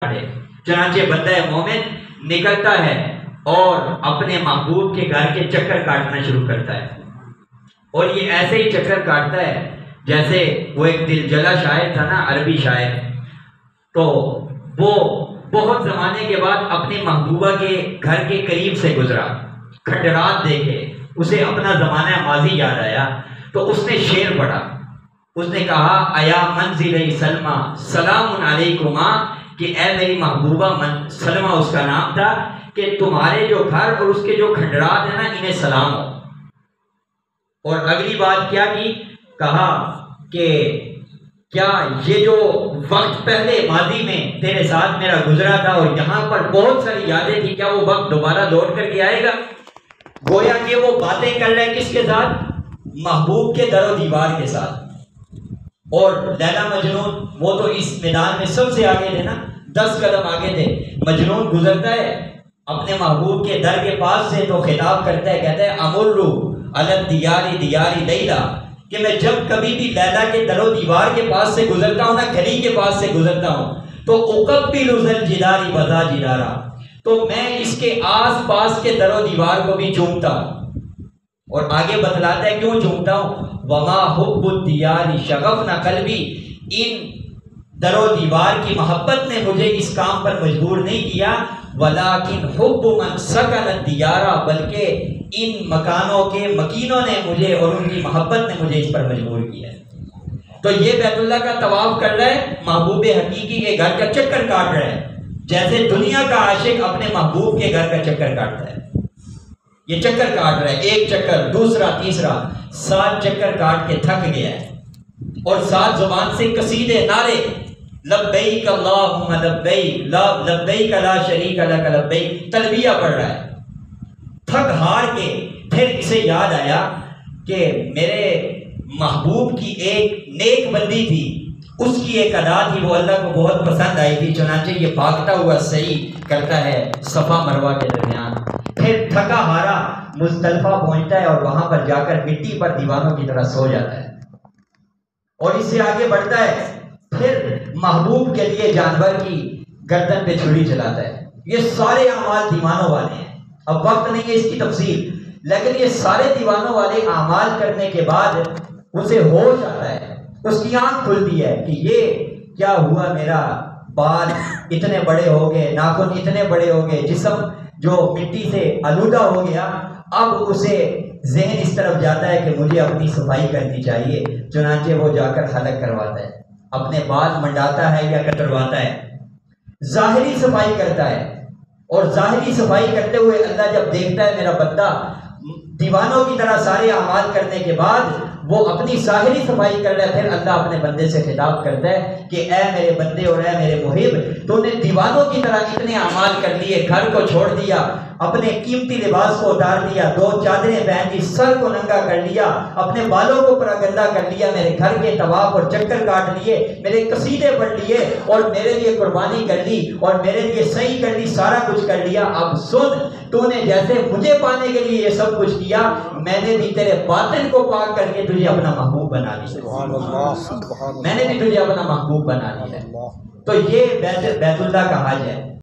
چنانچہ بندہ مومن نکلتا ہے اور اپنے محبوب کے گھر کے چکر کاٹنا شروع کرتا ہے، اور یہ ایسے ہی چکر کاٹتا ہے جیسے وہ ایک دل جلا شاعر تھا نا، عربی شاعر، تو وہ بہت زمانے کے بعد اپنی محبوبہ کے گھر کے قریب سے گزرا، کھنڈرات دیکھے، اسے اپنا زمانہ ماضی یاد آیا، تو اس نے شعر پڑھا۔ اس نے کہا ایا منزل سلمہ سلام علیکما، کہ اے میری محبوبہ سلمہ اس کا نام تھا، کہ تمہارے جو گھر اور اس کے جو کھنڈرات ہیں نا، انہیں سلام ہو۔ اور اگلی بات کیا کی؟ کہا کہ کیا یہ جو وقت پہلے ماضی میں تیرے ساتھ میرا گزرا تھا اور یہاں پر بہت ساری یادیں تھی، کیا وہ وقت دوبارہ لوٹ کر کے آئے گا؟ گویا کہ وہ باتیں کر رہے کس کے ساتھ؟ محبوب کے در و دیوار کے ساتھ۔ اور لیلا مجنون وہ تو اس میدان میں سب سے آگے تھے نا، 10 قدم آگے تھے۔ مجنون گزرتا ہے اپنے محبوب کے در کے پاس سے تو خطاب کرتا ہے، کہتا ہے امرو علی الدیار دیار لیلا، کہ میں جب کبھی بھی لیلا کے در و دیوار کے پاس سے گزرتا ہوں نا، گلی کے پاس سے گزرتا ہوں، تو اقبل ذل جدار وذا جدارا، تو میں اس کے آس پاس کے در و دیوار کو بھی چومتا ہوں۔ اور آگے بتلاتا ہے کیوں چومتا ہوں، وما حب الدیار شغفنا قلبی، ان در و دیوار کی محبت نے مجھے اس کام پر مجبور نہیں کیا، ولیکن حب من سکن الدیار، بلکہ ان مکانوں کے مکینوں نے مجھے اور ان کی محبت نے مجھے اس پر مجبور کیا۔ تو یہ بیت اللہ کا طواف کر رہا ہے، محبوب حقیقی کے گھر کا چکر کاٹ رہا ہے، جیسے دنیا کا عاشق اپنے محبوب کے گھر کا چکر کاٹتا ہے۔ یہ چکر کاٹ رہا ہے، ایک چکر، دوسرا، تیسرا، 7 چکر کاٹ کے تھک گیا ہے، اور 7 زبان سے قصیدے، نعرے، لبیک اللہم لبیک، لبیک لا شریک لک لبیک، تلبیہ پڑھ رہا ہے، تھک ہار کے۔ پھر اسے یاد آیا کہ میرے محبوب کی ایک نیک بندی تھی، اس کی ایک ادا تھی، وہ اللہ کو بہت پسند آئی تھی، چنانچہ یہ بھاگتا ہوا سعی کرتا ہے صفا مروہ کے درمیان۔ پھر تھکا ہارا مزدلفہ پہنچتا ہے اور وہاں پر جا کر مٹی پر دیوانوں کی طرح سو جاتا ہے، اور اس سے آگے بڑھتا ہے، پھر محبوب کے لیے جانور کی گردن پہ چھری چلاتا ہے۔ یہ سارے اعمال دیوانوں والے ہیں، اب وقت نہیں ہے اس کی تفصیل، لیکن یہ سارے دیوانوں والے اعمال کرنے کے بعد اسے ہوش آتا ہے، اس کی آنکھ کھلتی ہے کہ یہ کیا ہوا، میرا بال اتنے بڑے ہو گئے، ناخن اتنے بڑے ہو گئے، جسم جو مٹی سے آلودہ ہو گیا۔ اب اسے ذہن اس طرف جاتا ہے کہ مجھے اپنی صفائی کرنی چاہیے، چنانچہ وہ جا کر حلق کرواتا ہے، اپنے بال منڈاتا ہے یا کترواتا ہے، ظاہری صفائی کرتا ہے۔ اور ظاہری صفائی کرتے ہوئے اللہ جب دیکھتا ہے میرا بندہ دیوانوں کی طرح سارے اعمال کرنے کے بعد وہ اپنی ظاہری صفائی کر رہا ہے، پھر اللہ اپنے بندے سے خطاب کرتا ہے کہ اے میرے بندے اور اے میرے محب، تو نے دیوانوں کی طرح اتنے اعمال کر لیے، گھر کو چھوڑ دیا، اپنے قیمتی لباس کو اتار دیا، 2 چادریں پہن لی، سر کو ننگا کر لیا، اپنے بالوں کو پراگندہ کر لیا، میرے گھر کے طواف اور چکر کاٹ لیے، میرے قصیدے پڑھ لیے، اور میرے لیے قربانی کر لی، اور میرے لیے سعی کر لی، سارا کچھ کر لیا۔ اب سن، تو نے جیسے مجھے پانے کے لیے یہ سب کچھ کیا، میں نے بھی تیرے باطن کو پاک کر کے تجھے اپنا محبوب بنا لیا، میں نے بھی تجھے اپنا محبوب بنا لیا۔ تو یہ بیت اللہ کا حج ہے۔